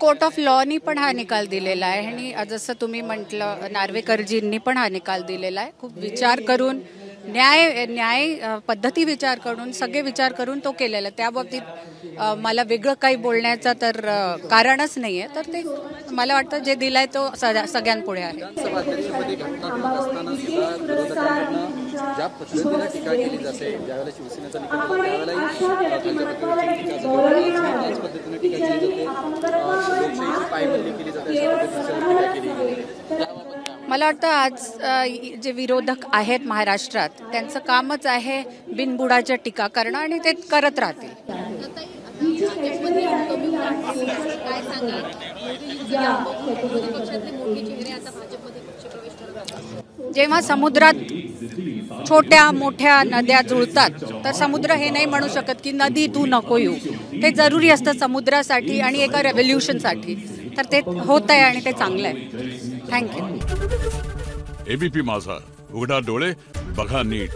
Court of लॉनी पण हा निकाल दिलेला आहे आणि जसं तुम्ही म्हटलं नार्वेकरजींनी पण हा निकाल दिलेला आहे. खूप विचार करून न्याय पद्धती विचार करून सगळे विचार करून तो केलेला. त्या बाबतीत मला वेगळं काही बोलण्याचं तर कारणच नाही आहे. तर ते मला वाटतं जे दिलंय तो सगळ्यांपुढे आहे. ज्या पद्धतीने टीका केली जाते ज्यावेळेला शिवसेनेचा निकाल त्याच पद्धतीने टीका केली जाते, लोकशाहीची पायमल्ली केली जाते, टीका केली गेली. मला वाटतं आज जे विरोधक आहेत महाराष्ट्रात त्यांचं कामच आहे बिनबुडाच्या टीका करणं आणि ते करत राहतील. जेव्हा समुद्रात छोट्या मोठ्या नद्या जुळतात तर समुद्र हे नाही म्हणू शकत की नदी तू नको येऊ. ते जरुरी असतं समुद्रासाठी आणि एका रेव्होल्युशनसाठी. तर ते होत आहे आणि ते चांगलं आहे. थँक्यू. एबीपी माझा, उघडा डोळे बघा नीट.